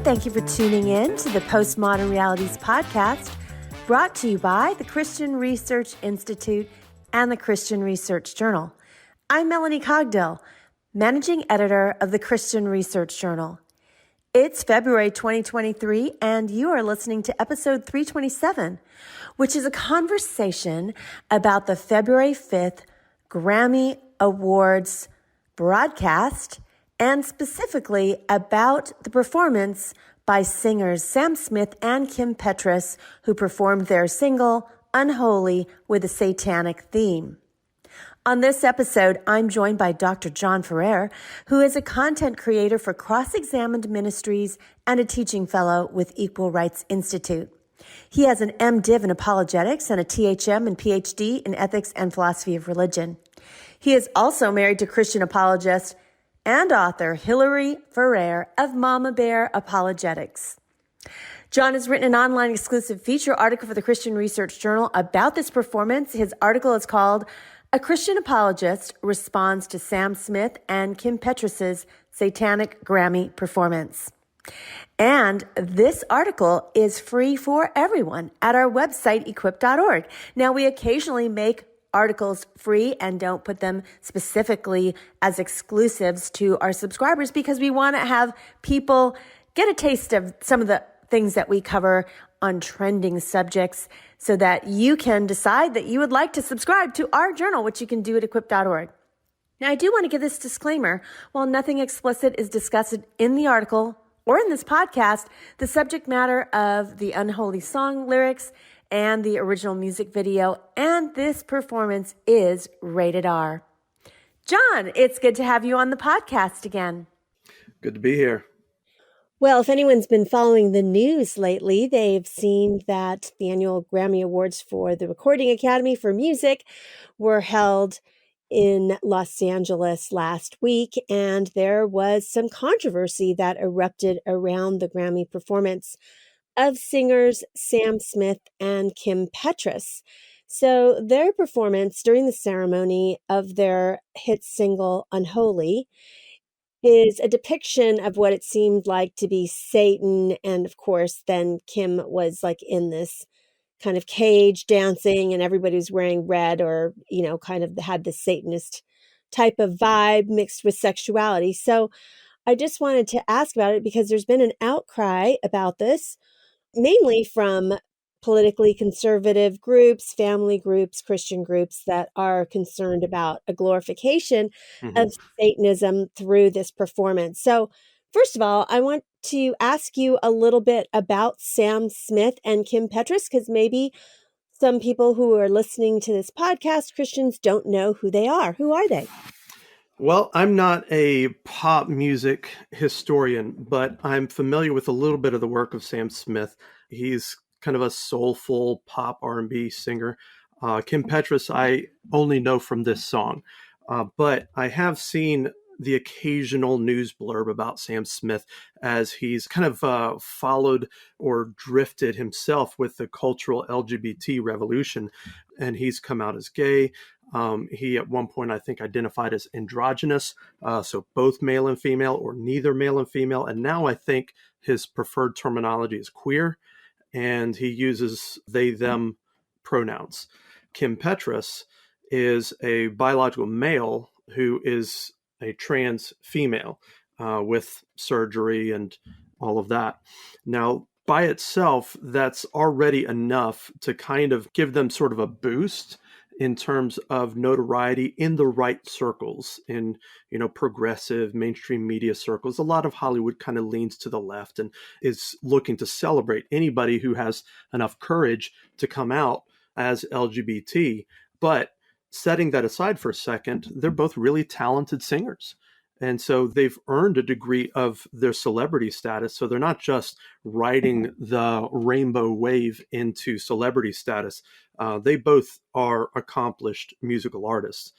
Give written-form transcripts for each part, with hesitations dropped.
Thank you for tuning in to the Postmodern Realities podcast, brought to you by the Christian Research Institute and the Christian Research Journal. I'm 𝗪𝗏𝗃𝗀𝗃, managing editor of the Christian Research Journal. It's February 2023, and you are listening to episode 327, which is a conversation about the February 5th Grammy Awards broadcast, and specifically about the performance by singers Sam Smith and 𝗀𝗃𝗃𝗃, who performed their single, Unholy, with a satanic theme. On this episode, I'm joined by Dr. John Ferrer, who is a content creator for Cross-Examined Ministries and a teaching fellow with Equal Rights Institute. He has an MDiv in apologetics and a THM and PhD in ethics and philosophy of religion. He is also married to Christian apologist and author 𝗃𝗄𝗃 of Mama Bear Apologetics. John has written an online exclusive feature article for the Christian Research Journal about this performance. His article is called A Christian Apologist Responds to Sam Smith and 𝗀𝗃𝗃𝗃's Satanic Grammy Performance. And this article is free for everyone at our website, equip.org. Now, we occasionally make articles free and don't put them specifically as exclusives to our subscribers because we want to have people get a taste of some of the things that we cover on trending subjects so that you can decide that you would like to subscribe to our journal, which you can do at equip.org. Now, I do want to give this disclaimer. While nothing explicit is discussed in the article or in this podcast, the subject matter of the Unholy song lyrics and the original music video and this performance is rated R. John, it's good to have you on the podcast again. Good to be here. Well, if anyone's been following the news lately, they've seen that the annual Grammy Awards for the Recording Academy for Music were held in Los Angeles last week, and there was some controversy that erupted around the Grammy performance of singers Sam Smith and 𝗀𝗃𝗃𝗃. So their performance during the ceremony of their hit single Unholy is a depiction of what it seemed like to be Satan. And of course, then Kim was like in this kind of cage dancing and everybody was wearing red or, kind of had the Satanist type of vibe mixed with sexuality. So I just wanted to ask about it because there's been an outcry about this, mainly from politically conservative groups, family groups, Christian groups that are concerned about a glorification of Satanism through this performance. So first of all, I want to ask you a little bit about Sam Smith and 𝗀𝗃𝗃𝗃, because maybe some people who are listening to this podcast, Christians, don't know who they are. Who are they? Well, I'm not a pop music historian, but I'm familiar with a little bit of the work of Sam Smith. He's kind of a soulful pop R&B singer. 𝗀𝗃𝗃𝗃 I only know from this song, but I have seen the occasional news blurb about Sam Smith as he's kind of followed or drifted himself with the cultural LGBT revolution, and he's come out as gay. He at one point, I think, identified as androgynous, so both male and female or neither male and female. And now I think his preferred terminology is queer, and he uses they, them pronouns. 𝗀𝗃𝗃𝗃 is a biological male who is a trans female with surgery and all of that. Now, by itself, that's already enough to kind of give them sort of a boost in terms of notoriety in the right circles, in, progressive mainstream media circles. A lot of Hollywood kind of leans to the left and is looking to celebrate anybody who has enough courage to come out as LGBT. But setting that aside for a second, they're both really talented singers. And so they've earned a degree of their celebrity status. So they're not just riding the rainbow wave into celebrity status. They both are accomplished musical artists.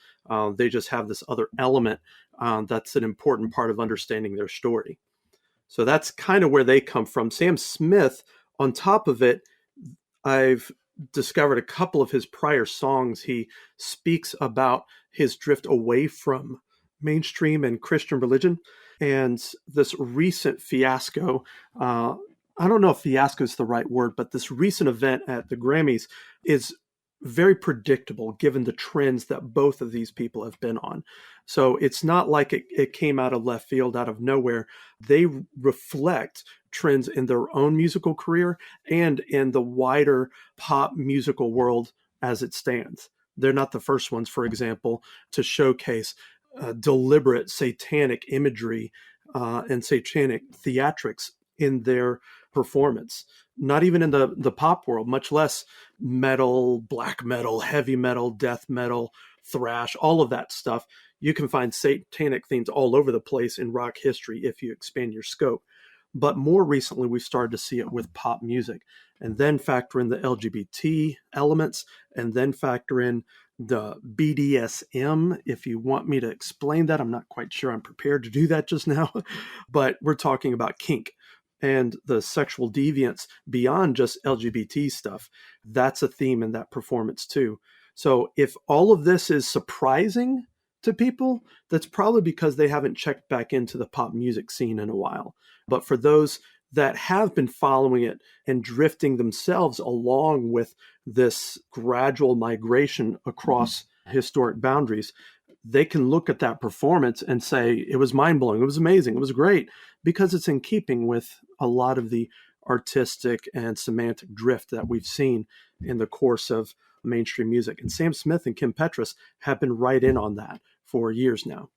They just have this other element that's an important part of understanding their story. So that's kind of where they come from. Sam Smith, on top of it, I've discovered a couple of his prior songs. He speaks about his drift away from mainstream and Christian religion. And this recent fiasco, I don't know if fiasco is the right word, but this recent event at the Grammys is very predictable given the trends that both of these people have been on. So it's not like it came out of left field, out of nowhere. They reflect trends in their own musical career and in the wider pop musical world as it stands. They're not the first ones, for example, to showcase deliberate satanic imagery and satanic theatrics in their performance. Not even in the pop world, much less metal, black metal, heavy metal, death metal, thrash, all of that stuff. You can find satanic themes all over the place in rock history if you expand your scope. But more recently, we started to see it with pop music, and then factor in the LGBT elements, and then factor in the BDSM. If you want me to explain that, I'm not quite sure I'm prepared to do that just now, but we're talking about kink and the sexual deviance beyond just LGBT stuff. That's a theme in that performance too. So if all of this is surprising to people, that's probably because they haven't checked back into the pop music scene in a while. But for those that have been following it and drifting themselves along with this gradual migration across historic boundaries, they can look at that performance and say, it was mind-blowing, it was amazing, it was great, because it's in keeping with a lot of the artistic and semantic drift that we've seen in the course of mainstream music. And Sam Smith and Kim Petras have been right in on that for years now.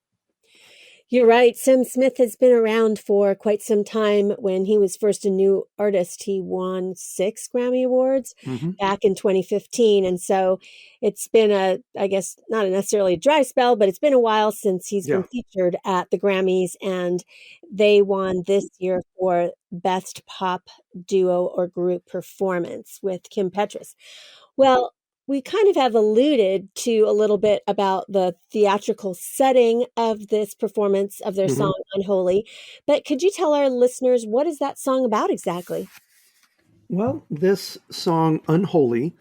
You're right. Sam Smith has been around for quite some time. When he was first a new artist, he won 6 Grammy Awards back in 2015. And so it's been I guess, not necessarily a dry spell, but it's been a while since he's been featured at the Grammys. And they won this year for Best Pop Duo or Group Performance with Kim Petras. Well, we kind of have alluded to a little bit about the theatrical setting of this performance of their song Unholy, but could you tell our listeners, what is that song about exactly? Well, this song, Unholy,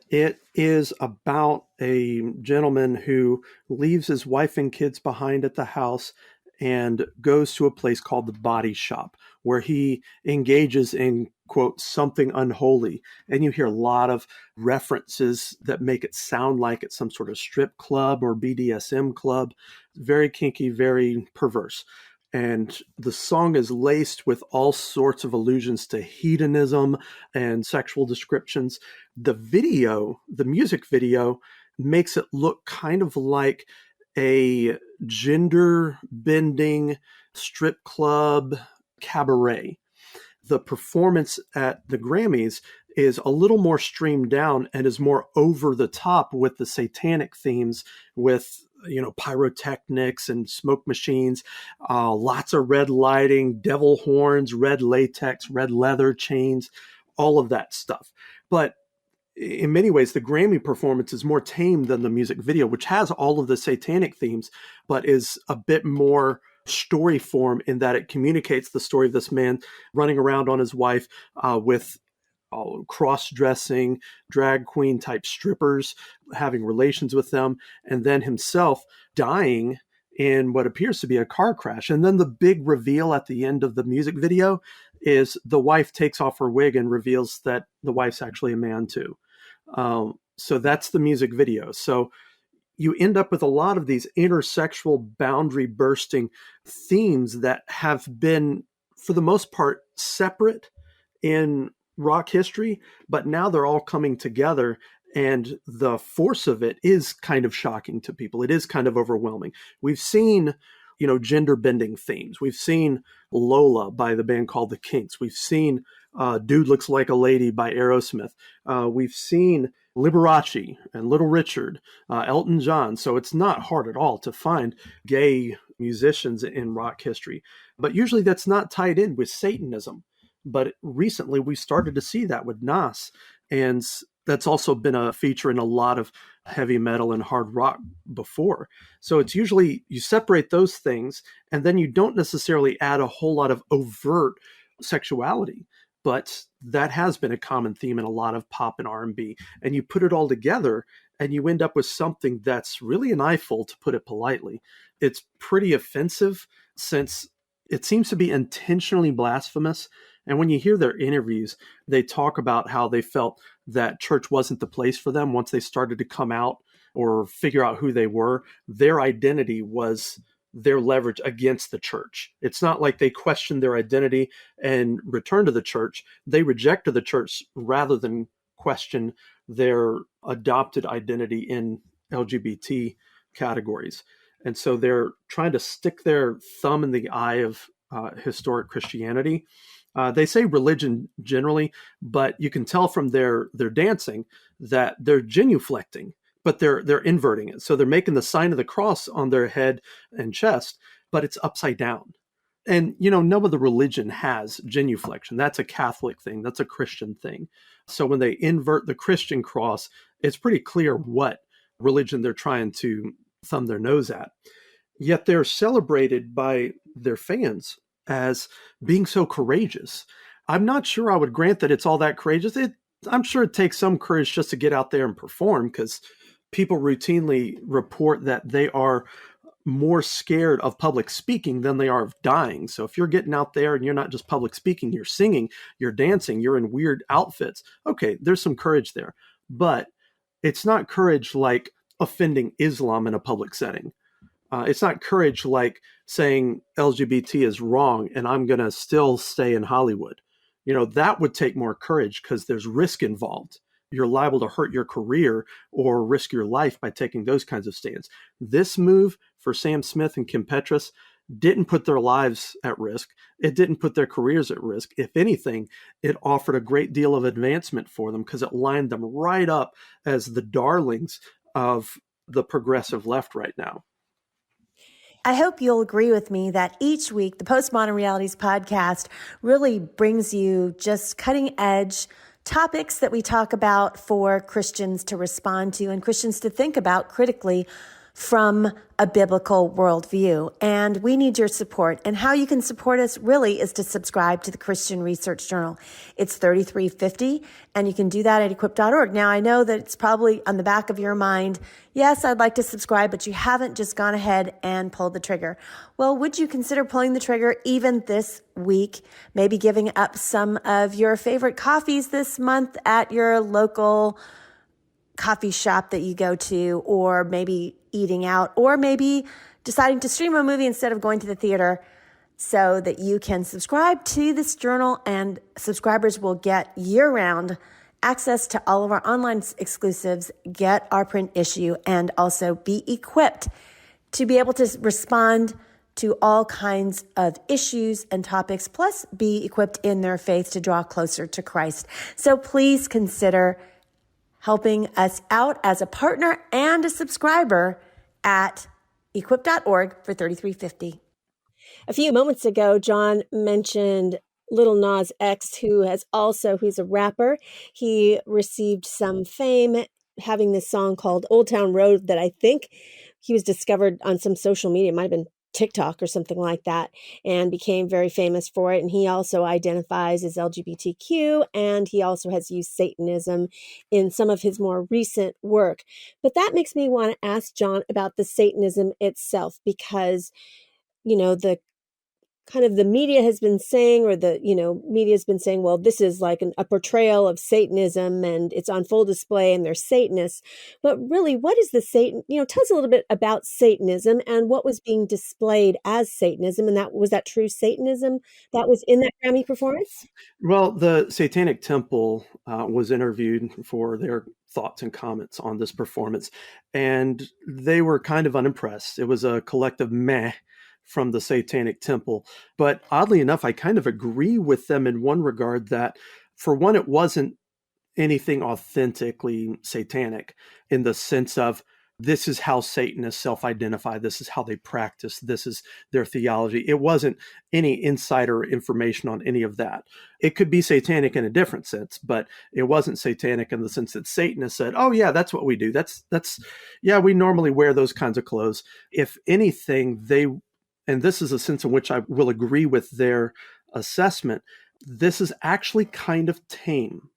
it is about a gentleman who leaves his wife and kids behind at the house and goes to a place called the Body Shop, where he engages in, quote, something unholy. And you hear a lot of references that make it sound like it's some sort of strip club or BDSM club. Very kinky, very perverse. And the song is laced with all sorts of allusions to hedonism and sexual descriptions. The video, the music video, makes it look kind of like a gender-bending strip club cabaret. The performance at the Grammys is a little more streamed down and is more over the top with the satanic themes, with pyrotechnics and smoke machines, lots of red lighting, devil horns, red latex, red leather chains, all of that stuff. But in many ways, the Grammy performance is more tame than the music video, which has all of the satanic themes, but is a bit more story form in that it communicates the story of this man running around on his wife with cross-dressing, drag queen type strippers, having relations with them, and then himself dying in what appears to be a car crash. And then the big reveal at the end of the music video is the wife takes off her wig and reveals that the wife's actually a man too. So that's the music video. So you end up with a lot of these intersexual boundary bursting themes that have been, for the most part, separate in rock history, but now they're all coming together, and the force of it is kind of shocking to people. It is kind of overwhelming. We've seen, gender bending themes. We've seen Lola by the band called the Kinks. We've seen Dude Looks Like a Lady by Aerosmith. We've seen Liberace and Little Richard, Elton John. So it's not hard at all to find gay musicians in rock history. But usually that's not tied in with Satanism. But recently we started to see that with Nas. And that's also been a feature in a lot of heavy metal and hard rock before. So it's usually you separate those things, and then you don't necessarily add a whole lot of overt sexuality. But that has been a common theme in a lot of pop and R&B. And you put it all together and you end up with something that's really an eyeful, to put it politely. It's pretty offensive since it seems to be intentionally blasphemous. And when you hear their interviews, they talk about how they felt that church wasn't the place for them once they started to come out or figure out who they were. Their identity was their leverage against the church. It's not like they questioned their identity and returned to the church. They rejected the church rather than question their adopted identity in LGBT categories. And so they're trying to stick their thumb in the eye of historic Christianity. They say religion generally, but you can tell from their dancing that they're genuflecting, but they're inverting it. So they're making the sign of the cross on their head and chest, but it's upside down. And, no other religion has genuflection. That's a Catholic thing. That's a Christian thing. So when they invert the Christian cross, it's pretty clear what religion they're trying to thumb their nose at. Yet they're celebrated by their fans as being so courageous. I'm not sure I would grant that it's all that courageous. I'm sure it takes some courage just to get out there and perform, because people routinely report that they are more scared of public speaking than they are of dying. So if you're getting out there and you're not just public speaking, you're singing, you're dancing, you're in weird outfits, okay, there's some courage there. But it's not courage like offending Islam in a public setting. It's not courage like saying LGBT is wrong and I'm going to still stay in Hollywood. That would take more courage because there's risk involved. You're liable to hurt your career or risk your life by taking those kinds of stands. This move for Sam Smith and 𝗀𝗵𝗶 didn't put their lives at risk. It didn't put their careers at risk. If anything, it offered a great deal of advancement for them because it lined them right up as the darlings of the progressive left right now. I hope you'll agree with me that each week, the Postmodern Realities podcast really brings you just cutting edge topics that we talk about for Christians to respond to and Christians to think about critically from a biblical worldview. And we need your support. And how you can support us really is to subscribe to the Christian Research Journal. It's $33.50, and you can do that at equip.org. Now, I know that it's probably on the back of your mind, yes, I'd like to subscribe, but you haven't just gone ahead and pulled the trigger. Well, would you consider pulling the trigger even this week? Maybe giving up some of your favorite coffees this month at your local coffee shop that you go to, or maybe eating out, or maybe deciding to stream a movie instead of going to the theater, so that you can subscribe to this journal, and subscribers will get year-round access to all of our online exclusives, get our print issue, and also be equipped to be able to respond to all kinds of issues and topics, plus be equipped in their faith to draw closer to Christ. So please consider helping us out as a partner and a subscriber at equip.org for $33.50. A few moments ago, John mentioned Lil Nas X, who's a rapper. He received some fame having this song called Old Town Road that I think he was discovered on some social media. It might have been TikTok or something like that, and became very famous for it. And he also identifies as LGBTQ, and he also has used Satanism in some of his more recent work. But that makes me want to ask John about the Satanism itself, because, the kind of the media has been saying, well, this is like a portrayal of Satanism and it's on full display and they're Satanists. But really, what is the Satan? Tell us a little bit about Satanism and what was being displayed as Satanism. And was that true Satanism that was in that Grammy performance? Well, the Satanic Temple was interviewed for their thoughts and comments on this performance, and they were kind of unimpressed. It was a collective meh from the Satanic Temple. But oddly enough, I kind of agree with them in one regard, that for one, it wasn't anything authentically satanic in the sense of this is how Satanists self-identify, this is how they practice, this is their theology. It wasn't any insider information on any of that. It could be satanic in a different sense, but it wasn't satanic in the sense that Satanists said, oh yeah, that's what we do. Yeah, we normally wear those kinds of clothes. If anything, and this is a sense in which I will agree with their assessment, this is actually kind of tame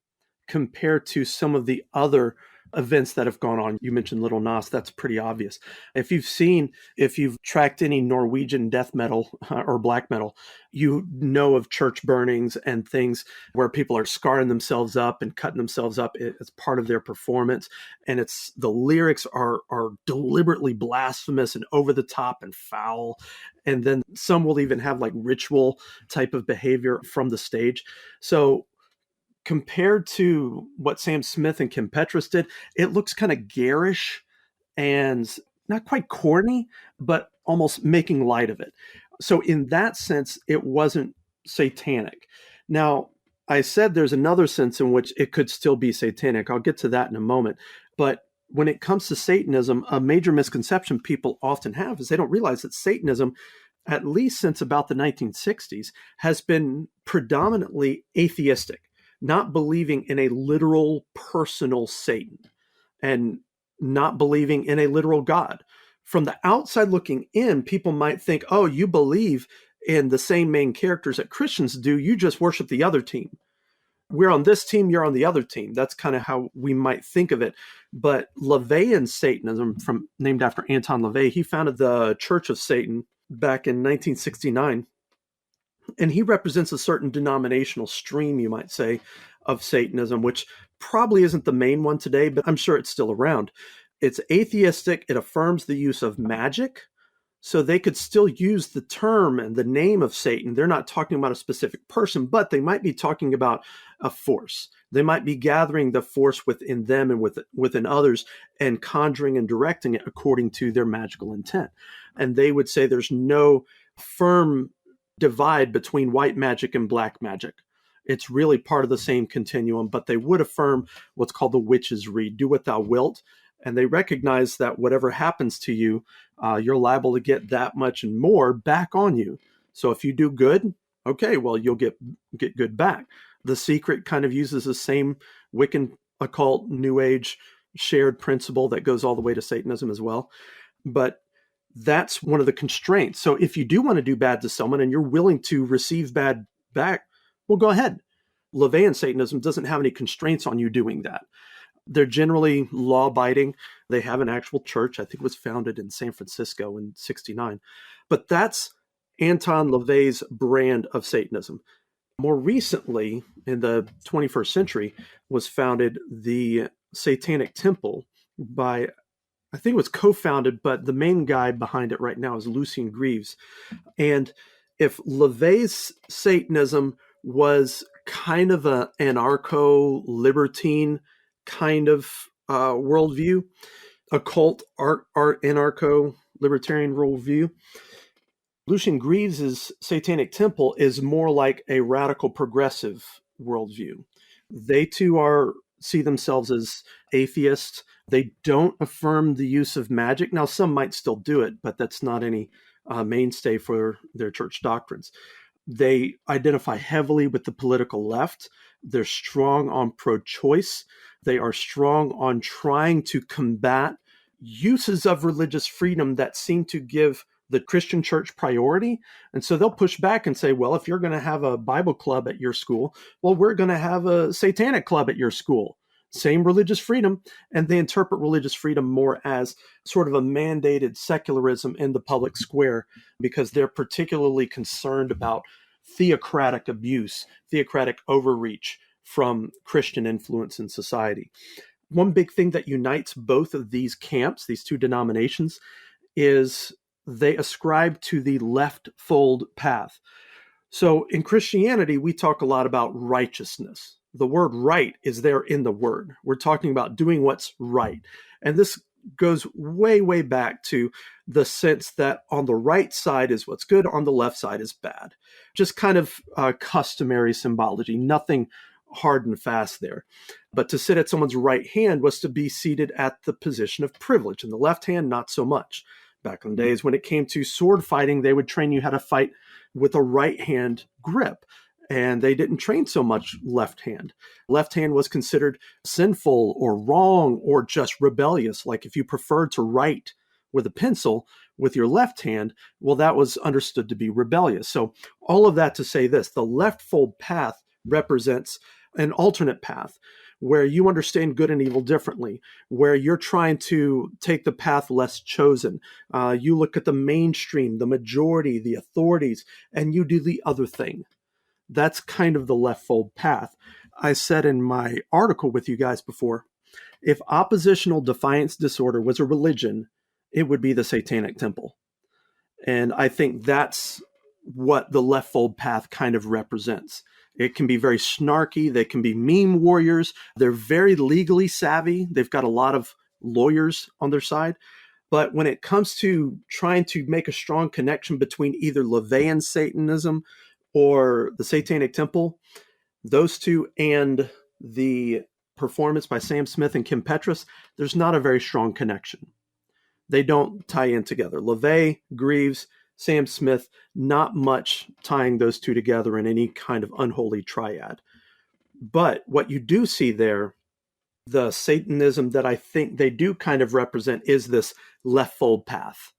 compared to some of the other events that have gone on. You mentioned 𝗏𝗏, that's pretty obvious. If you've tracked any Norwegian death metal or black metal, you know of church burnings and things where people are scarring themselves up and cutting themselves up as part of their performance. And the lyrics are deliberately blasphemous and over the top and foul. And then some will even have like ritual type of behavior from the stage. So compared to what Sam Smith and Kim Petras did, it looks kind of garish and not quite corny, but almost making light of it. So in that sense, it wasn't satanic. Now, I said there's another sense in which it could still be satanic. I'll get to that in a moment. But when it comes to Satanism, a major misconception people often have is they don't realize that Satanism, at least since about the 1960s, has been predominantly atheistic, not believing in a literal personal Satan and not believing in a literal God. From the outside looking in, people might think, oh, you believe in the same main characters that Christians do, you just worship the other team. We're on this team, you're on the other team. That's kind of how we might think of it. But LaVeyan Satanism, named after Anton LaVey, he founded the Church of Satan back in 1969. And he represents a certain denominational stream, you might say, of Satanism, which probably isn't the main one today, but I'm sure it's still around. It's atheistic. It affirms the use of magic. So they could still use the term and the name of Satan. They're not talking about a specific person, but they might be talking about a force. They might be gathering the force within them and within others and conjuring and directing it according to their magical intent. And they would say there's no firm divide between white magic and black magic. It's really part of the same continuum, but they would affirm what's called the witch's rede, do what thou wilt. And they recognize that whatever happens to you, you're liable to get that much and more back on you. So if you do good, okay, well, you'll get good back. The Secret kind of uses the same Wiccan, occult, New Age shared principle that goes all the way to Satanism as well. But that's one of the constraints. So if you do want to do bad to someone and you're willing to receive bad back, well, go ahead. LaVeyan Satanism doesn't have any constraints on you doing that. They're generally law-abiding. They have an actual church. I think it was founded in San Francisco in 1969. But that's Anton LaVey's brand of Satanism. More recently, in the 21st century, was founded the Satanic Temple by, I think it was co-founded, but the main guy behind it right now is Lucien Greaves. And if LaVey's Satanism was kind of an anarcho-libertine kind of worldview, occult, art anarcho-libertarian worldview, Lucien Greaves' Satanic Temple is more like a radical progressive worldview. They too see themselves as atheists. They don't affirm the use of magic. Now, some might still do it, but that's not any mainstay for their church doctrines. They identify heavily with the political left. They're strong on pro-choice. They are strong on trying to combat uses of religious freedom that seem to give the Christian church priority. And so they'll push back and say, well, if you're going to have a Bible club at your school, well, we're going to have a satanic club at your school. Same religious freedom. And they interpret religious freedom more as sort of a mandated secularism in the public square because they're particularly concerned about theocratic abuse, theocratic overreach from Christian influence in society. One big thing that unites both of these camps, these two denominations, is they ascribe to the left fold path. So in Christianity, we talk a lot about righteousness. The word right is there in the word. We're talking about doing what's right. And this goes way, way back to the sense that on the right side is what's good, on the left side is bad. Just kind of customary symbology, nothing hard and fast there. But to sit at someone's right hand was to be seated at the position of privilege, and the left hand, not so much. Back in the days when it came to sword fighting, they would train you how to fight with a right hand grip. And they didn't train so much left hand. Left hand was considered sinful or wrong or just rebellious. Like if you preferred to write with a pencil with your left hand, well, that was understood to be rebellious. So all of that to say this, the left fold path represents an alternate path where you understand good and evil differently, where you're trying to take the path less chosen. You look at the mainstream, the majority, the authorities, and you do the other thing. That's kind of the left fold path. I said in my article with you guys before, if oppositional defiance disorder was a religion, it would be the Satanic Temple. And I think that's what the left fold path kind of represents. It can be very snarky. They can be meme warriors. They're very legally savvy. They've got a lot of lawyers on their side. But when it comes to trying to make a strong connection between either LaVeyan Satanism or the Satanic Temple, those two and the performance by Sam Smith and Kim Petras, there's not a very strong connection. They don't tie in together. LaVey, Greaves, Sam Smith, not much tying those two together in any kind of unholy triad. But what you do see there, the Satanism that I think they do kind of represent is this left fold path.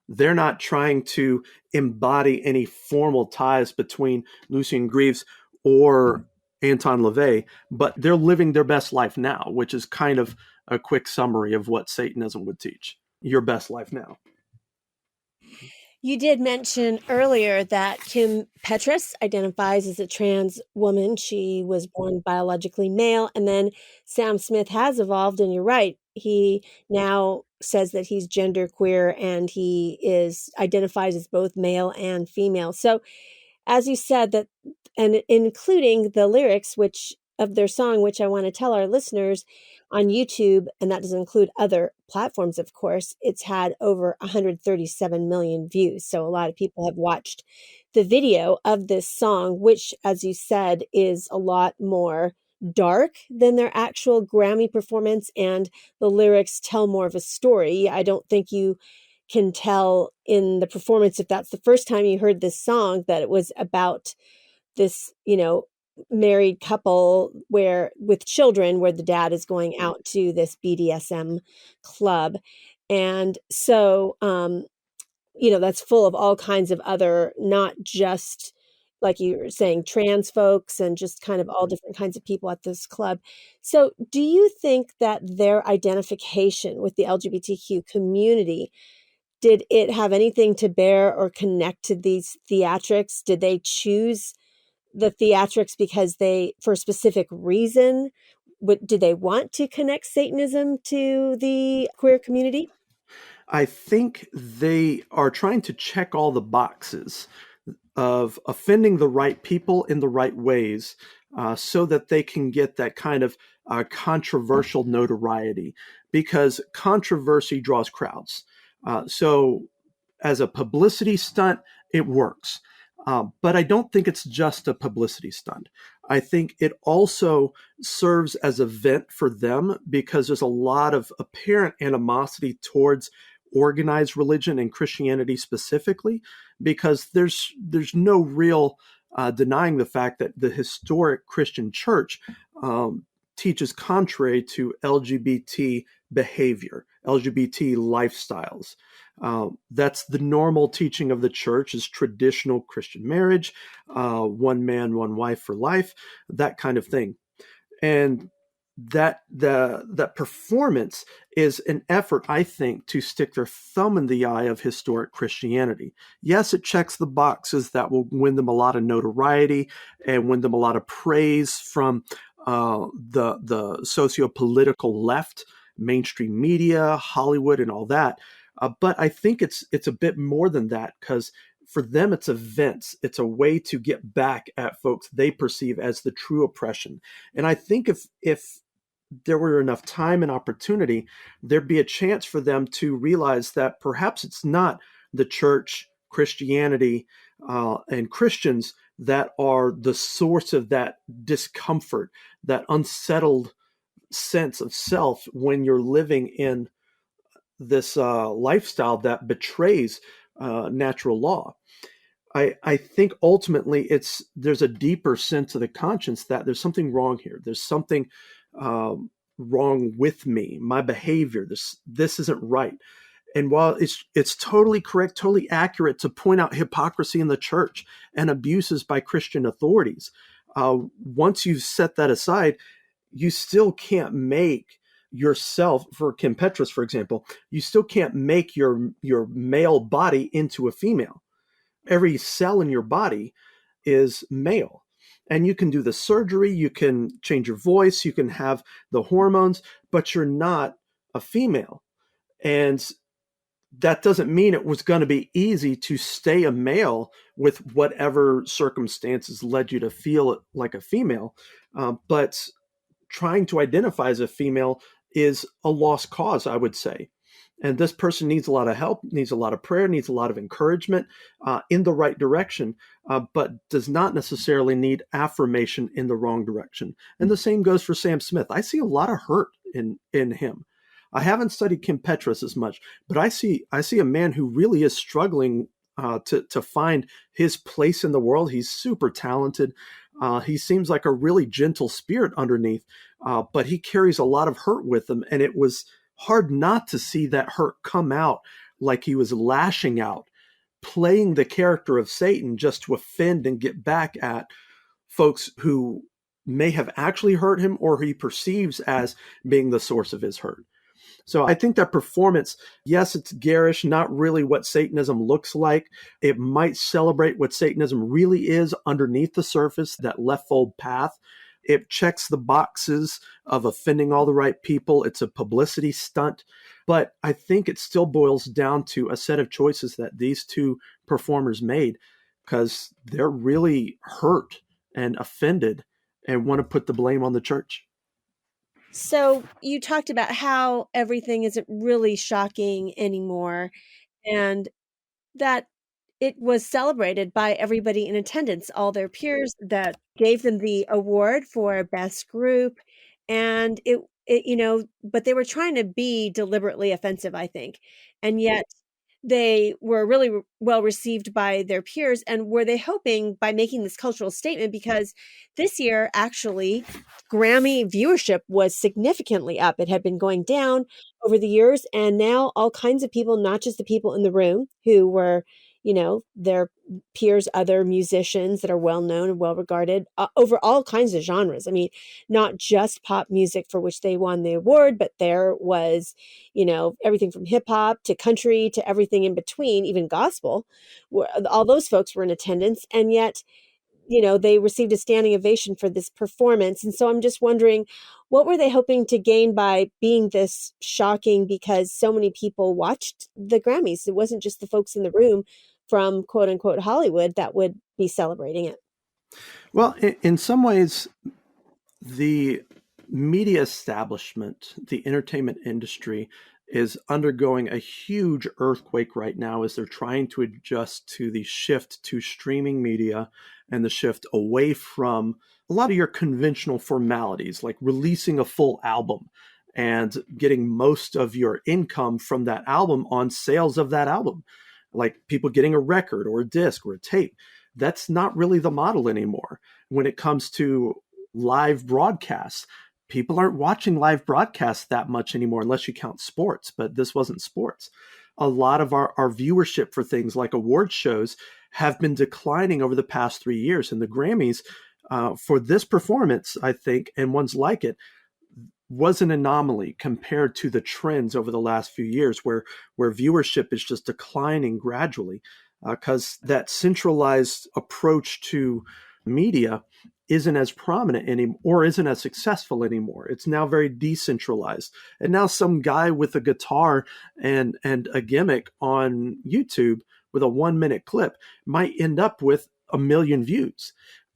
They're not trying to embody any formal ties between Lucien Greaves or Anton LaVey, but they're living their best life now, which is kind of a quick summary of what Satanism would teach. Your best life now. You did mention earlier that Kim Petras identifies as a trans woman. She was born biologically male, and then Sam Smith has evolved, and you're right. He now says that he's genderqueer and he identifies as both male and female. So, as you said, that, and including the lyrics of their song, which I want to tell our listeners, on YouTube, and that does include other platforms, of course, it's had over 137 million views. So a lot of people have watched the video of this song, which, as you said, is a lot more dark than their actual Grammy performance, and the lyrics tell more of a story. I don't think you can tell in the performance, if that's the first time you heard this song, that it was about this, married couple with children, where the dad is going out to this BDSM club. And so, that's full of all kinds of other, not just like you were saying, trans folks and just kind of all different kinds of people at this club. So do you think that their identification with the LGBTQ community, did it have anything to bear or connect to these theatrics? Did they choose the theatrics because for a specific reason? Did they want to connect Satanism to the queer community? I think they are trying to check all the boxes of offending the right people in the right ways, so that they can get that kind of controversial notoriety, because controversy draws crowds. So as a publicity stunt, it works. But I don't think it's just a publicity stunt. I think it also serves as a vent for them, because there's a lot of apparent animosity towards organized religion and Christianity specifically, because there's no real denying the fact that the historic Christian church teaches contrary to LGBT behavior, LGBT lifestyles. That's the normal teaching of the church, is traditional Christian marriage, one man, one wife for life, that kind of thing. And that performance is an effort, I think, to stick their thumb in the eye of historic Christianity. Yes, it checks the boxes that will win them a lot of notoriety and win them a lot of praise from the socio-political left, mainstream media, Hollywood, and all that. But I think it's a bit more than that, because for them, it's events. It's a way to get back at folks they perceive as the true oppression. And I think if there were enough time and opportunity, there'd be a chance for them to realize that perhaps it's not the church, Christianity, and Christians that are the source of that discomfort, that unsettled sense of self when you're living in this lifestyle that betrays natural law. I think ultimately there's a deeper sense of the conscience that there's something wrong here. There's something wrong with me, my behavior. This isn't right. And while it's totally correct, totally accurate to point out hypocrisy in the church and abuses by Christian authorities, once you've set that aside, you still can't make yourself, for 𝗵𝗵𝗃, for example, you still can't make your male body into a female. Every cell in your body is male. And you can do the surgery, you can change your voice, you can have the hormones, but you're not a female. And that doesn't mean it was going to be easy to stay a male with whatever circumstances led you to feel like a female. But trying to identify as a female is a lost cause, I would say. And this person needs a lot of help, needs a lot of prayer, needs a lot of encouragement in the right direction, but does not necessarily need affirmation in the wrong direction. And the same goes for Sam Smith. I see a lot of hurt in him. I haven't studied 𝗵𝗵𝗃 as much, but I see a man who really is struggling to find his place in the world. He's super talented. He seems like a really gentle spirit underneath, but he carries a lot of hurt with him. And it was hard not to see that hurt come out, like he was lashing out, playing the character of Satan just to offend and get back at folks who may have actually hurt him or who he perceives as being the source of his hurt. So I think that performance, yes, it's garish, not really what Satanism looks like. It might celebrate what Satanism really is underneath the surface, that leftfold path. It checks the boxes of offending all the right people. It's a publicity stunt. But I think it still boils down to a set of choices that these two performers made, because they're really hurt and offended and want to put the blame on the church. So you talked about how everything isn't really shocking anymore, and that it was celebrated by everybody in attendance, all their peers that gave them the award for best group. And but they were trying to be deliberately offensive, I think. And yet they were really well received by their peers. And were they hoping by making this cultural statement, because this year, actually, Grammy viewership was significantly up. It had been going down over the years. And now all kinds of people, not just the people in the room who were, their peers, other musicians that are well known and well regarded over all kinds of genres. I mean, not just pop music for which they won the award, but there was, everything from hip hop to country to everything in between, even gospel. All those folks were in attendance. And yet, they received a standing ovation for this performance. And so I'm just wondering, what were they hoping to gain by being this shocking? Because so many people watched the Grammys. It wasn't just the folks in the room from quote unquote Hollywood that would be celebrating it. Well, in some ways, the media establishment, the entertainment industry, is undergoing a huge earthquake right now as they're trying to adjust to the shift to streaming media and the shift away from a lot of your conventional formalities, like releasing a full album and getting most of your income from that album on sales of that album, like people getting a record or a disc or a tape. That's not really the model anymore. When it comes to live broadcasts, people aren't watching live broadcasts that much anymore, unless you count sports, but this wasn't sports. A lot of our viewership for things like award shows have been declining over the past 3 years. And the Grammys, for this performance, I think, and ones like it, was an anomaly compared to the trends over the last few years where viewership is just declining gradually, because that centralized approach to media isn't as prominent anymore, or isn't as successful anymore. It's now very decentralized. And now some guy with a guitar and a gimmick on YouTube with a 1-minute clip might end up with 1 million views.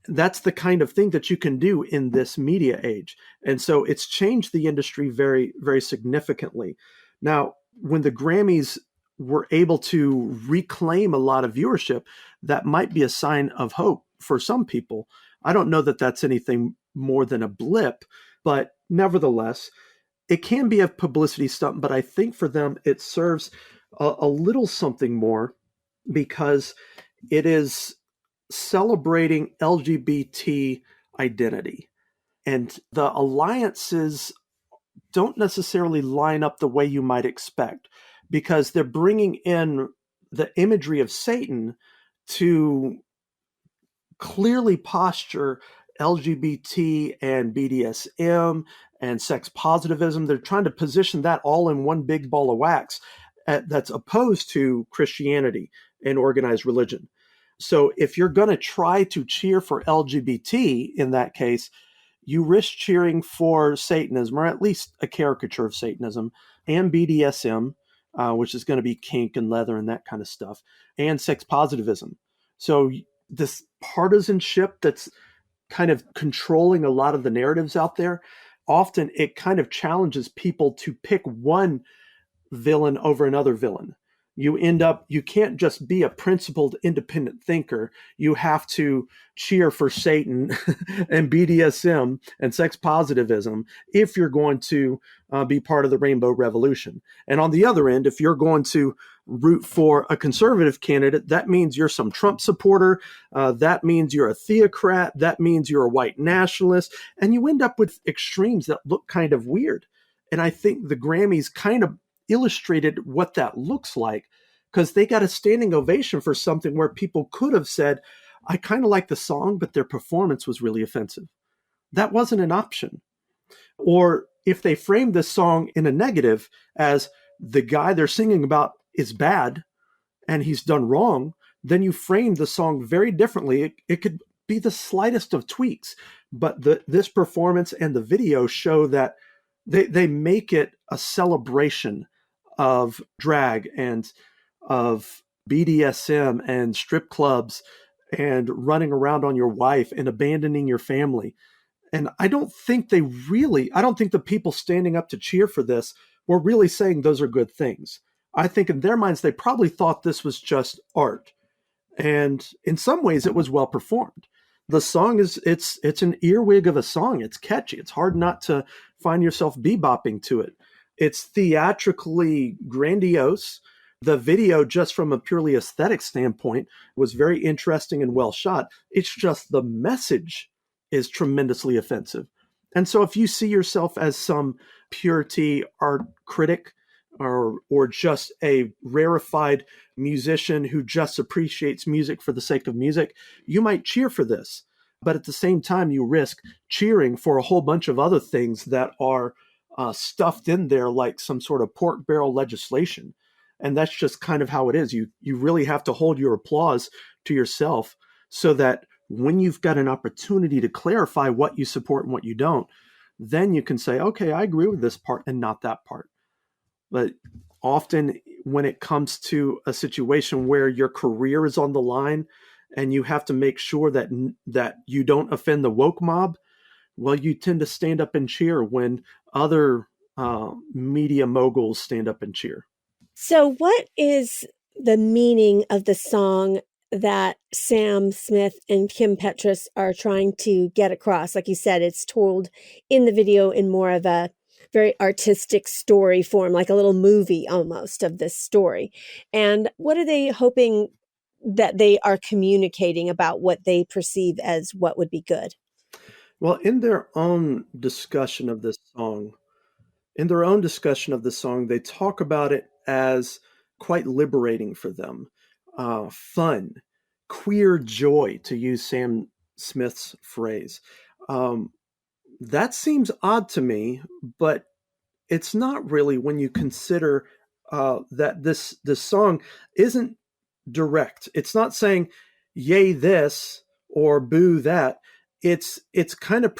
That's the kind of thing that you can do in this media age. And so it's changed the industry very, very significantly. Now, when the Grammys were able to reclaim a lot of viewership, that might be a sign of hope for some people. I don't know that that's anything more than a blip, but nevertheless, it can be a publicity stunt. But I think for them, it serves a little something more, because it is celebrating LGBT identity. And the alliances don't necessarily line up the way you might expect, because they're bringing in the imagery of Satan to clearly posture LGBT and BDSM and sex positivism. They're trying to position that all in one big ball of wax that's opposed to Christianity and organized religion. So if you're going to try to cheer for LGBT in that case, you risk cheering for Satanism, or at least a caricature of Satanism, and BDSM, which is going to be kink and leather and that kind of stuff, and sex positivism. So this partisanship that's kind of controlling a lot of the narratives out there, often it kind of challenges people to pick one villain over another villain. You can't just be a principled independent thinker. You have to cheer for Satan and BDSM and sex positivism if you're going to be part of the Rainbow Revolution. And on the other end, if you're going to root for a conservative candidate, that means you're some Trump supporter. That means you're a theocrat. That means you're a white nationalist. And you end up with extremes that look kind of weird. And I think the Grammys kind of illustrated what that looks like, because they got a standing ovation for something where people could have said, I kind of like the song, but their performance was really offensive. That wasn't an option. Or if they framed this song in a negative as the guy they're singing about is bad and he's done wrong, then you frame the song very differently. It could be the slightest of tweaks, but this performance and the video show that they make it a celebration of drag and of BDSM and strip clubs and running around on your wife and abandoning your family. And I don't think the people standing up to cheer for this were really saying those are good things. I think in their minds, they probably thought this was just art. And in some ways it was well performed. The song it's an earwig of a song. It's catchy. It's hard not to find yourself bebopping to it. It's theatrically grandiose. The video, just from a purely aesthetic standpoint, was very interesting and well shot. It's just the message is tremendously offensive. And so if you see yourself as some purity art critic or just a rarefied musician who just appreciates music for the sake of music, you might cheer for this. But at the same time, you risk cheering for a whole bunch of other things that are stuffed in there like some sort of pork barrel legislation. And that's just kind of how it is. You really have to hold your applause to yourself so that when you've got an opportunity to clarify what you support and what you don't, then you can say, okay, I agree with this part and not that part. But often when it comes to a situation where your career is on the line and you have to make sure that you don't offend the woke mob, well, you tend to stand up and cheer when other media moguls stand up and cheer. So what is the meaning of the song that Sam Smith and Kim Petras are trying to get across? Like you said, it's told in the video in more of a very artistic story form, like a little movie almost of this story. And what are they hoping that they are communicating about what they perceive as what would be good? Well, in their own discussion of this song, they talk about it as quite liberating for them, fun, queer joy, to use Sam Smith's phrase. That seems odd to me, but it's not really when you consider that this song isn't direct. It's not saying yay this or boo that. It's kind of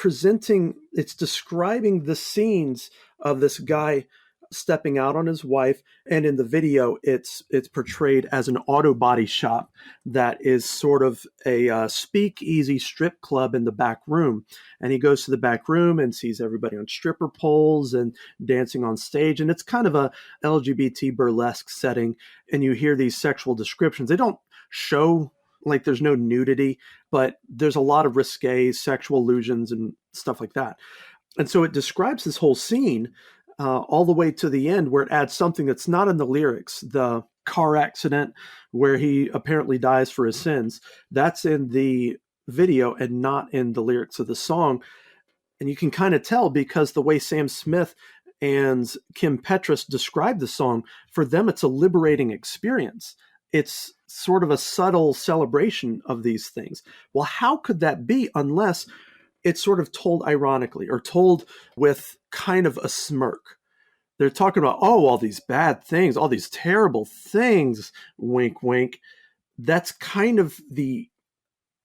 it's describing the scenes of this guy stepping out on his wife. And in the video, it's portrayed as an auto body shop that is sort of a speakeasy strip club in the back room. And he goes to the back room and sees everybody on stripper poles and dancing on stage. And it's kind of a LGBT burlesque setting. And you hear these sexual descriptions. They don't show, like, there's no nudity, but there's a lot of risque sexual allusions and stuff like that. And so it describes this whole scene all the way to the end, where it adds something that's not in the lyrics. The car accident where he apparently dies for his sins, that's in the video and not in the lyrics of the song. And you can kind of tell because the way Sam Smith and Kim Petras describe the song, for them, it's a liberating experience. It's sort of a subtle celebration of these things. Well, how could that be unless it's sort of told ironically or told with kind of a smirk. They're talking about, oh, all these bad things, all these terrible things, wink, wink. That's kind of the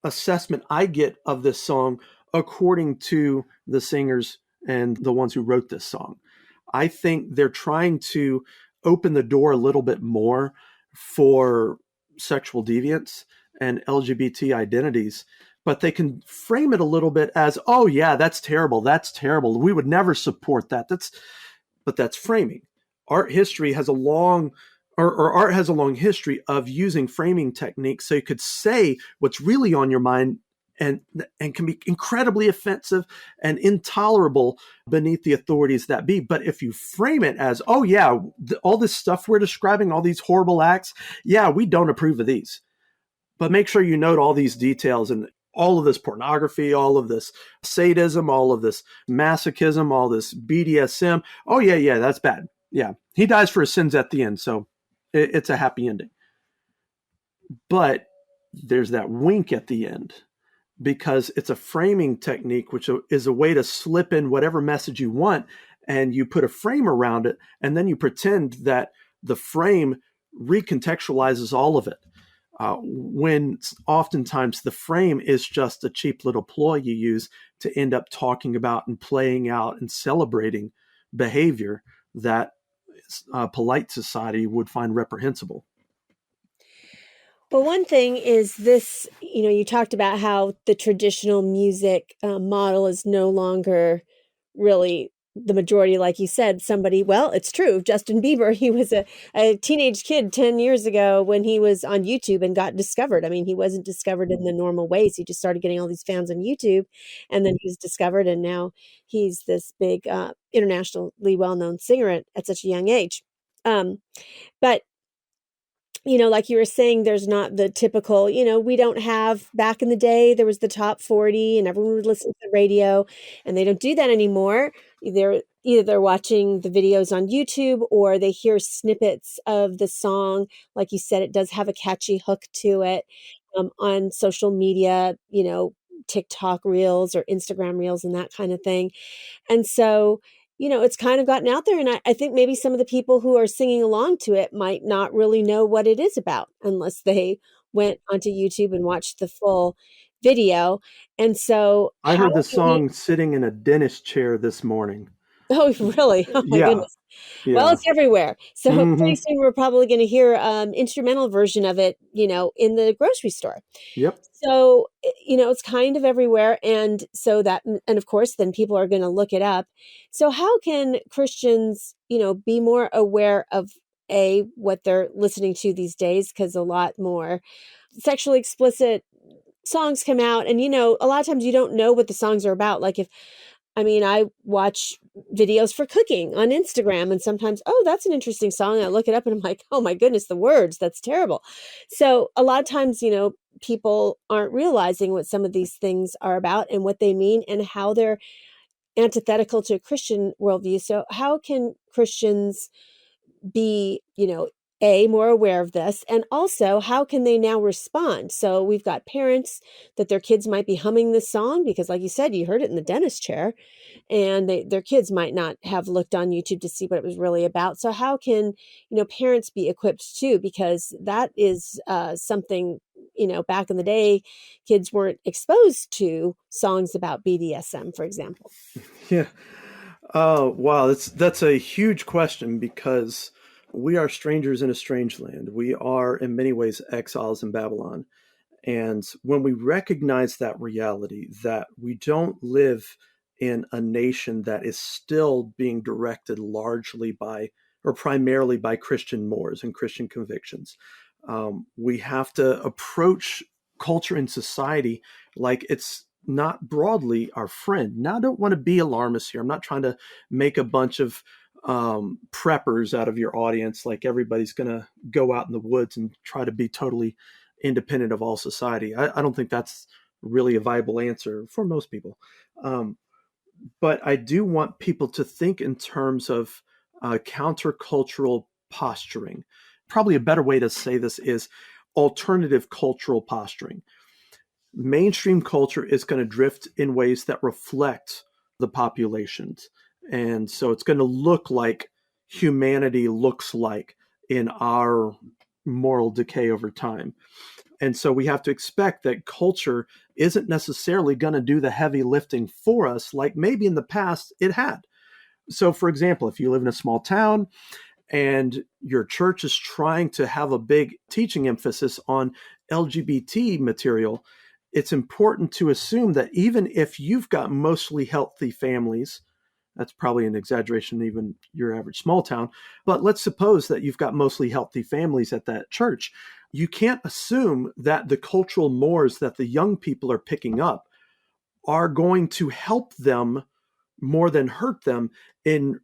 assessment I get of this song according to the singers and the ones who wrote this song. I think they're trying to open the door a little bit more for sexual deviance and LGBT identities, but they can frame it a little bit as, oh yeah, that's terrible. That's terrible. We would never support that. But that's framing. Art history has a long art has a long history of using framing techniques so you could say what's really on your mind and can be incredibly offensive and intolerable beneath the authorities that be. But if you frame it as, oh yeah, all this stuff we're describing, all these horrible acts, yeah, we don't approve of these. But make sure you note all these details and all of this pornography, all of this sadism, all of this masochism, all this BDSM. Oh yeah, that's bad. Yeah, he dies for his sins at the end, so it's a happy ending. But there's that wink at the end because it's a framing technique, which is a way to slip in whatever message you want, and you put a frame around it, and then you pretend that the frame recontextualizes all of it. When oftentimes the frame is just a cheap little ploy you use to end up talking about and playing out and celebrating behavior that polite society would find reprehensible. Well, one thing is this, you talked about how the traditional music model is no longer really the majority, like you said. Well, it's true. Justin Bieber, he was a teenage kid 10 years ago when he was on YouTube and got discovered. I mean, he wasn't discovered in the normal ways. He just started getting all these fans on YouTube, and then he was discovered, and now he's this big internationally well-known singer at such a young age. But like you were saying, there's not the typical, we don't have, back in the day, there was the top 40 and everyone would listen to the radio, and they don't do that anymore. Either they're watching the videos on YouTube or they hear snippets of the song. Like you said, it does have a catchy hook to it on social media, TikTok reels or Instagram reels and that kind of thing. And so, it's kind of gotten out there. And I think maybe some of the people who are singing along to it might not really know what it is about unless they went onto YouTube and watched the full video. And so I heard the song sitting in a dentist chair this morning. Oh, really? Oh my goodness. Yeah. Well, it's everywhere. So pretty soon we're probably going to hear instrumental version of it, in the grocery store. Yep. So, it's kind of everywhere. And so and of course, then people are going to look it up. So how can Christians, be more aware of what they're listening to these days? Because a lot more sexually explicit songs come out, and, a lot of times you don't know what the songs are about. Like I watch videos for cooking on Instagram, and sometimes, oh, that's an interesting song. I look it up and I'm like, oh my goodness, the words, that's terrible. So a lot of times, people aren't realizing what some of these things are about and what they mean and how they're antithetical to a Christian worldview. So how can Christians be, more aware of this? And also, how can they now respond? So we've got parents that their kids might be humming this song because, like you said, you heard it in the dentist chair, and their kids might not have looked on YouTube to see what it was really about. So how can, parents be equipped too? Because that is something, back in the day, kids weren't exposed to songs about BDSM, for example. Yeah. Oh, wow. That's a huge question because we are strangers in a strange land. We are in many ways exiles in Babylon. And when we recognize that reality, that we don't live in a nation that is still being directed largely by or primarily by Christian mores and Christian convictions, we have to approach culture and society like it's not broadly our friend. Now, I don't want to be alarmist here. I'm not trying to make a bunch of preppers out of your audience, like everybody's going to go out in the woods and try to be totally independent of all society. I don't think that's really a viable answer for most people. But I do want people to think in terms of countercultural posturing. Probably a better way to say this is alternative cultural posturing. mainstream culture is going to drift in ways that reflect the populations. And so it's going to look like humanity looks like in our moral decay over time. And so we have to expect that culture isn't necessarily going to do the heavy lifting for us like maybe in the past it had. So, for example, if you live in a small town and your church is trying to have a big teaching emphasis on LGBT material, it's important to assume that even if you've got mostly healthy families, that's probably an exaggeration, even your average small town, but let's suppose that you've got mostly healthy families at that church. You can't assume that the cultural mores that the young people are picking up are going to help them more than hurt them in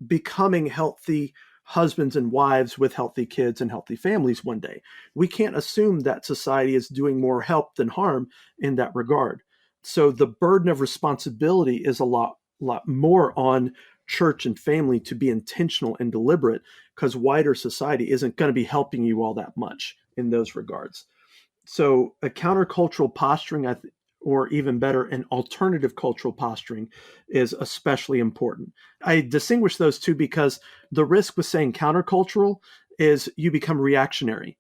becoming healthy husbands and wives with healthy kids and healthy families one day. We can't assume that society is doing more help than harm in that regard. So the burden of responsibility is a lot more on church and family to be intentional and deliberate, because wider society isn't going to be helping you all that much in those regards. So a countercultural posturing, or even better, an alternative cultural posturing, is especially important. I distinguish those two because the risk with saying countercultural is you become reactionary.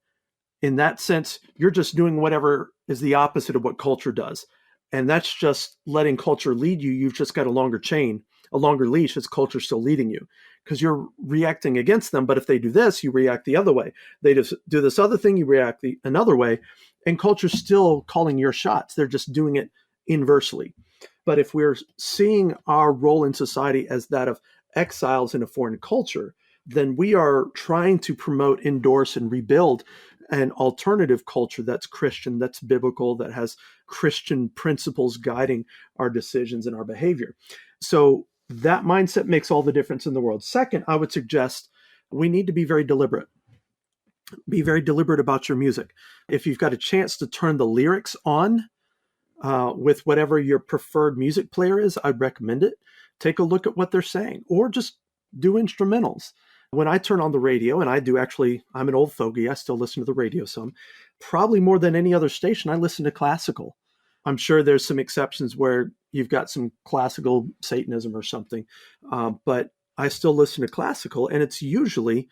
In that sense, you're just doing whatever is the opposite of what culture does. And that's just letting culture lead you. You've just got a longer chain, a longer leash as culture still leading you, because you're reacting against them. But if they do this, you react the other way. They just do this other thing, you react another way. And culture's still calling your shots. They're just doing it inversely. But if we're seeing our role in society as that of exiles in a foreign culture, then we are trying to promote, endorse, and rebuild an alternative culture that's Christian, that's biblical, that has Christian principles guiding our decisions and our behavior. So that mindset makes all the difference in the world. Second, I would suggest we need to be very deliberate. Be very deliberate about your music. If you've got a chance to turn the lyrics on with whatever your preferred music player is, I'd recommend it. Take a look at what they're saying, or just do instrumentals. When I turn on the radio, and I do actually, I'm an old fogey, I still listen to the radio some, probably more than any other station, I listen to classical. I'm sure there's some exceptions where you've got some classical Satanism or something, but I still listen to classical, and it's usually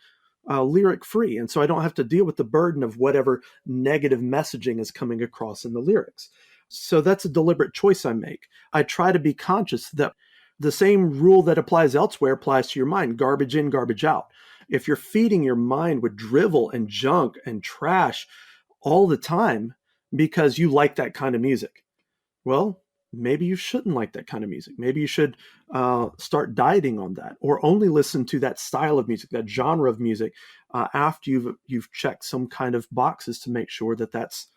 lyric free. And so I don't have to deal with the burden of whatever negative messaging is coming across in the lyrics. So that's a deliberate choice I make. I try to be conscious that the same rule that applies elsewhere applies to your mind: garbage in, garbage out. If you're feeding your mind with drivel and junk and trash all the time because you like that kind of music, well, maybe you shouldn't like that kind of music. Maybe you should start dieting on that, or only listen to that style of music, that genre of music, after you've checked some kind of boxes to make sure that that's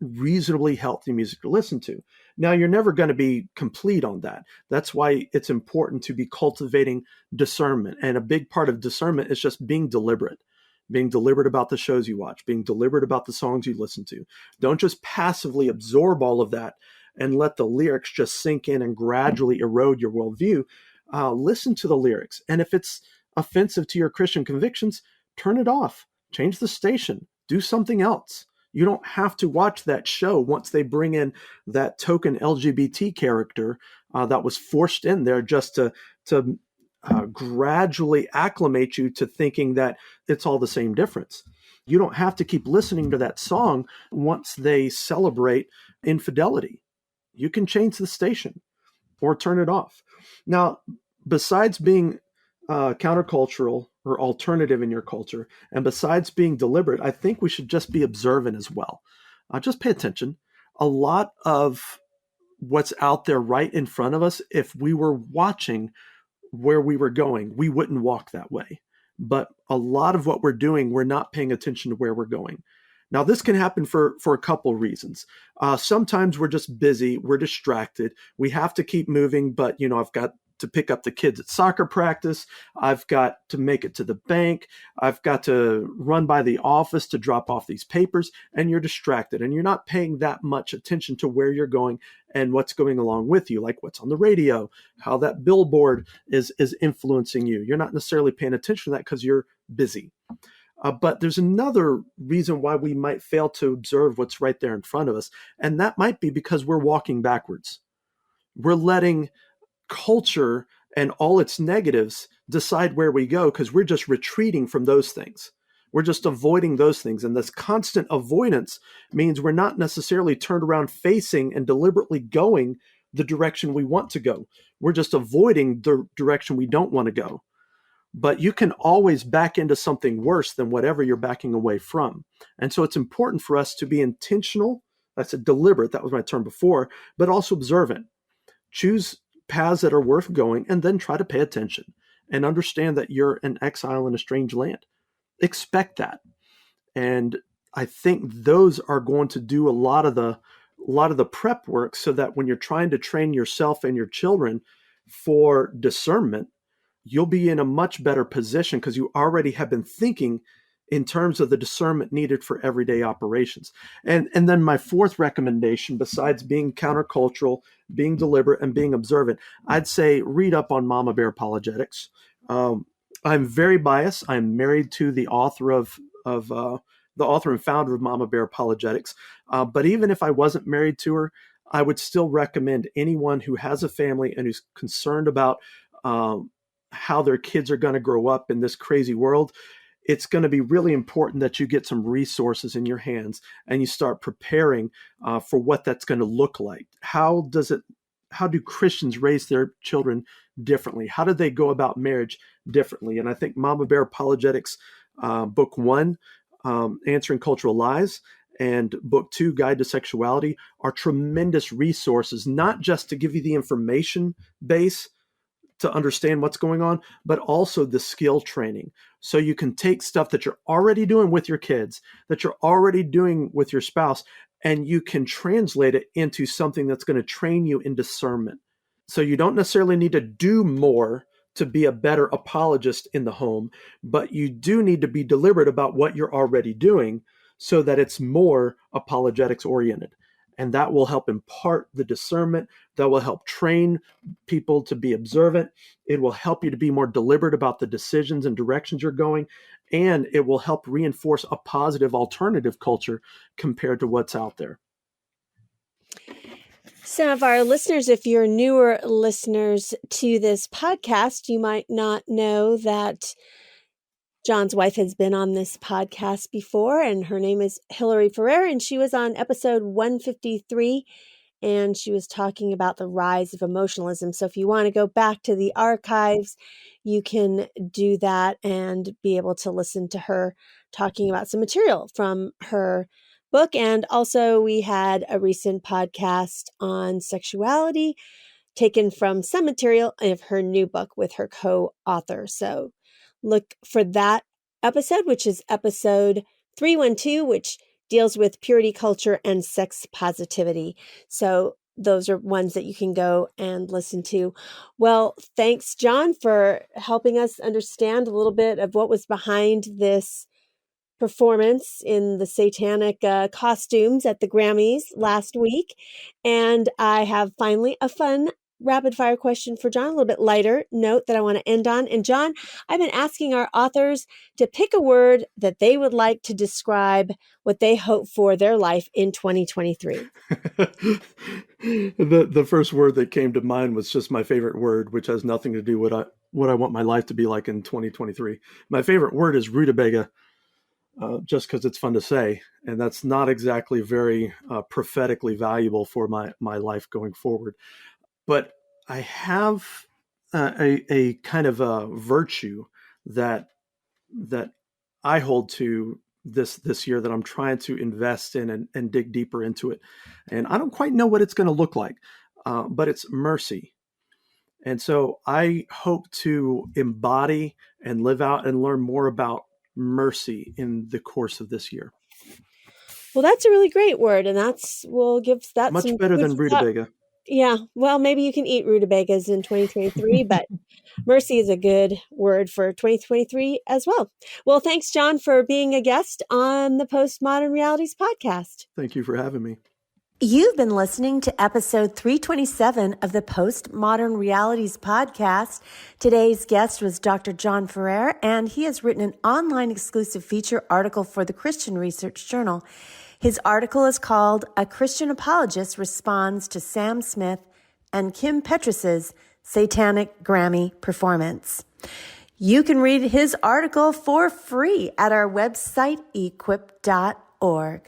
reasonably healthy music to listen to. Now, you're never going to be complete on that. That's why it's important to be cultivating discernment. And a big part of discernment is just being deliberate about the shows you watch, being deliberate about the songs you listen to. Don't just passively absorb all of that and let the lyrics just sink in and gradually erode your worldview. Listen to the lyrics. And if it's offensive to your Christian convictions, turn it off, change the station, do something else. You don't have to watch that show once they bring in that token LGBT character that was forced in there just to gradually acclimate you to thinking that it's all the same difference. You don't have to keep listening to that song once they celebrate infidelity. You can change the station or turn it off. Now, besides being countercultural or alternative in your culture, and besides being deliberate, I think we should just be observant as well. Just pay attention. A lot of what's out there right in front of us, if we were watching where we were going, we wouldn't walk that way. But a lot of what we're doing, we're not paying attention to where we're going. Now, this can happen for a couple of reasons. Sometimes we're just busy, we're distracted, we have to keep moving, but I've got to pick up the kids at soccer practice, I've got to make it to the bank, I've got to run by the office to drop off these papers, and you're distracted, and you're not paying that much attention to where you're going and what's going along with you, like what's on the radio, how that billboard is influencing you. You're not necessarily paying attention to that because you're busy. But there's another reason why we might fail to observe what's right there in front of us. And that might be because we're walking backwards. We're letting culture and all its negatives decide where we go because we're just retreating from those things. We're just avoiding those things. And this constant avoidance means we're not necessarily turned around facing and deliberately going the direction we want to go. We're just avoiding the direction we don't want to go. But you can always back into something worse than whatever you're backing away from. And so it's important for us to be intentional. I said deliberate, that was my term before, but also observant. Choose paths that are worth going and then try to pay attention and understand that you're an exile in a strange land. Expect that. And I think those are going to do a lot of the prep work so that when you're trying to train yourself and your children for discernment, you'll be in a much better position because you already have been thinking in terms of the discernment needed for everyday operations. And then my fourth recommendation, besides being countercultural, being deliberate, and being observant, I'd say read up on Mama Bear apologetics. I'm very biased. I'm married to the author the author and founder of Mama Bear Apologetics. But even if I wasn't married to her, I would still recommend anyone who has a family and who's concerned about how their kids are going to grow up in this crazy world. It's going to be really important that you get some resources in your hands and you start preparing for what that's going to look like. How do Christians raise their children differently? How do they go about marriage differently? And I think Mama Bear Apologetics, book 1, Answering Cultural Lies, and book 2, Guide to Sexuality, are tremendous resources, not just to give you the information base to understand what's going on, but also the skill training. So you can take stuff that you're already doing with your kids, that you're already doing with your spouse, and you can translate it into something that's going to train you in discernment. So you don't necessarily need to do more to be a better apologist in the home, but you do need to be deliberate about what you're already doing so that it's more apologetics oriented. And that will help impart the discernment. That will help train people to be observant. It will help you to be more deliberate about the decisions and directions you're going. And it will help reinforce a positive alternative culture compared to what's out there. Some of our listeners, if you're newer listeners to this podcast, you might not know that John's wife has been on this podcast before, and her name is 𝗃𝗄𝗃, and she was on episode 153, and she was talking about the rise of emotionalism. So if you want to go back to the archives, you can do that and be able to listen to her talking about some material from her book. And also we had a recent podcast on sexuality taken from some material of her new book with her co-author. So look for that episode, which is episode 312, which deals with purity culture and sex positivity. So those are ones that you can go and listen to. Well, thanks, John, for helping us understand a little bit of what was behind this performance in the satanic costumes at the Grammys last week. And I have finally a fun rapid fire question for John, a little bit lighter note that I want to end on. And John, I've been asking our authors to pick a word that they would like to describe what they hope for their life in 2023. The first word that came to mind was just my favorite word, which has nothing to do with what I want my life to be like in 2023. My favorite word is rutabaga. Just because it's fun to say, and that's not exactly very prophetically valuable for my life going forward. But I have a kind of a virtue that I hold to this year that I'm trying to invest in and dig deeper into it. And I don't quite know what it's going to look like, but it's mercy. And so I hope to embody and live out and learn more about mercy in the course of this year. Well, that's a really great word, and we'll give that much better than rutabaga. Yeah, well, maybe you can eat rutabagas in 2023, but mercy is a good word for 2023 as well. Well, thanks, John, for being a guest on the Postmodern Realities podcast. Thank you for having me. You've been listening to episode 327 of the Postmodern Realities podcast. Today's guest was Dr. John Ferrer, and he has written an online exclusive feature article for the Christian Research Journal. His article is called "A Christian Apologist Responds to Sam Smith and 𝗀𝗵𝗶𝗁𝐻's Satanic Grammy Performance." You can read his article for free at our website, 𝗃𝗵.org.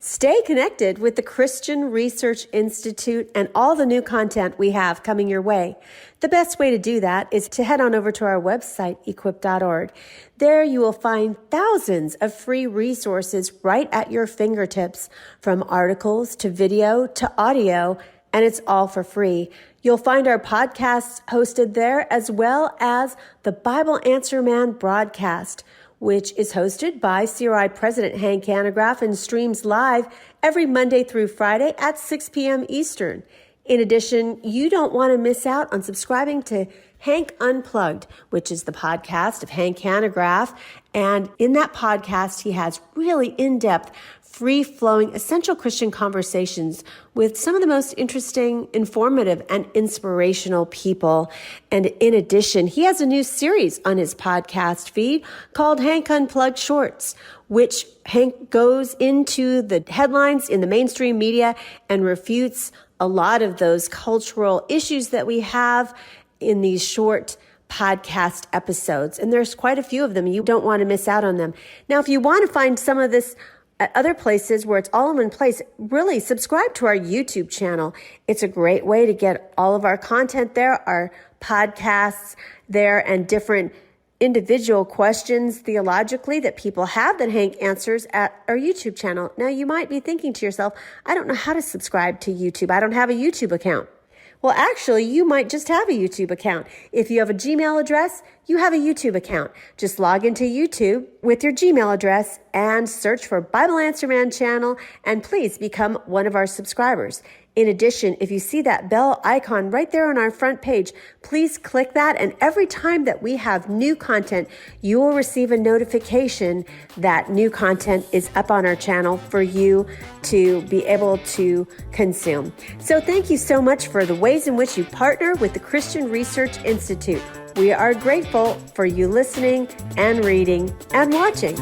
Stay connected with the Christian Research Institute and all the new content we have coming your way. The best way to do that is to head on over to our website, 𝗃𝗵.org. There you will find thousands of free resources right at your fingertips, from articles to video to audio, and it's all for free. You'll find our podcasts hosted there, as well as the Bible Answer Man broadcast, which is hosted by CRI President Hank Hanegraaff and streams live every Monday through Friday at 6 p.m. Eastern. In addition, you don't want to miss out on subscribing to Hank Unplugged, which is the podcast of Hank Hanegraaff. And in that podcast, he has really in-depth, free-flowing, essential Christian conversations with some of the most interesting, informative, and inspirational people. And in addition, he has a new series on his podcast feed called Hank Unplugged Shorts, which Hank goes into the headlines in the mainstream media and refutes a lot of those cultural issues that we have in these short podcast episodes. And there's quite a few of them. You don't want to miss out on them. Now, if you want to find some of this at other places where it's all in one place, really subscribe to our YouTube channel. It's a great way to get all of our content there, our podcasts there, and different individual questions theologically that people have that Hank answers at our YouTube channel. Now, you might be thinking to yourself, I don't know how to subscribe to YouTube. I don't have a YouTube account. Well, actually, you might just have a YouTube account. If you have a Gmail address, you have a YouTube account. Just log into YouTube with your Gmail address and search for Bible Answer Man channel, and please become one of our subscribers. In addition, if you see that bell icon right there on our front page, please click that, and every time that we have new content, you will receive a notification that new content is up on our channel for you to be able to consume. So thank you so much for the ways in which you partner with the Christian Research Institute. We are grateful for you listening and reading and watching.